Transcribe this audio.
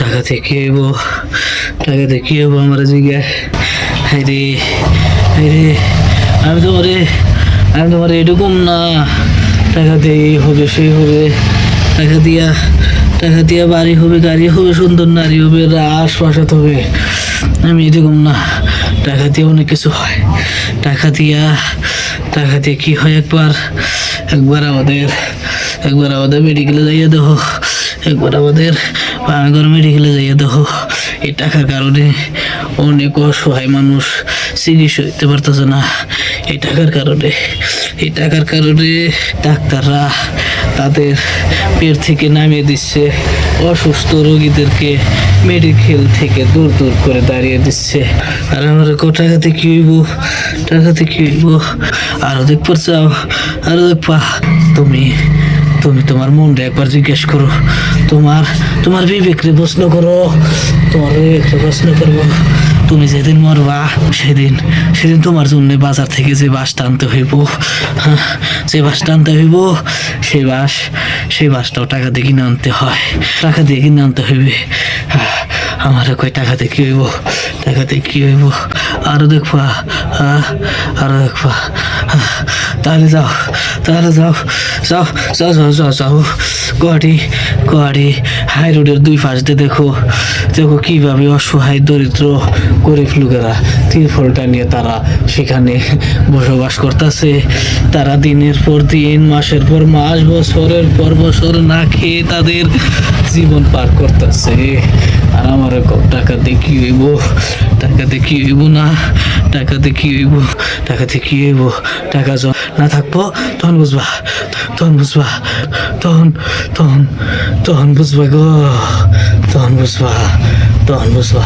টাকা থেকে এবো, টাকা থেকে এবো আমার জিগায়। হাই রে, হাই রে, আমি তোমার এরকম না। টাকা দিয়ে এই হবে সেই হবে, টাকা দিয়া বাড়ি হবে, গাড়ি হবে, সুন্দর নারী হবে, রাজপ্রাসাদ হবে। আমি এরকম না। টাকা দিয়ে অনেক কিছু হয়। টাকা দিয়ে কি হয়, একবার আমাদের মেডিকেলে যাইয়া দেখো, একবার আমাদের পানাগড় মেডিকেলে যাইয়া দেখো। এই টাকার কারণে অনেক অসহায় মানুষ চিকিৎসা হইতে পারতেছে না। এই টাকার কারণে ডাক্তাররা তাদের পেট থেকে নামিয়ে দিচ্ছে, অসুস্থ রোগীদেরকে মেডিকেল থেকে দূর করে দাঁড়িয়ে দিচ্ছে। আর আমার টাকাতে কি হইব, আরো দেখবার চাও, আরো দেখবা। তুমি তোমার মনটা একবার জিজ্ঞেস করো, তোমার বিবেকরে প্রশ্ন করো, তুমি যেদিন মরবা সেদিন তোমার জন্য বাজার থেকে যে বাসটা আনতে হইব, সেই বাসটাও টাকা দিয়ে কিনে আনতে হয়, টাকা দিয়ে কিনে আনতে হইবে। আমার কয় টাকাতে কি হইব, আরো দেখবা, তাহলে যাও গুয়াহাটি হাই রোডের দুই পাশ দিয়ে দেখো কিভাবে অসহায় দরিদ্র গরিব লোকেরা ত্রিপলটা নিয়ে তারা সেখানে বসবাস করতেছে। তারা দিনের পর দিন, মাসের পর মাস, বছরের পর বছর না খেয়ে তাদের জীবন পার করতেছে। আর আমার টাকা দিয়ে কি হইব, না, টাকাতে কি হইব, টাকা যখন না থাকবো তখন বুঝবা গো, তখন বুঝবা।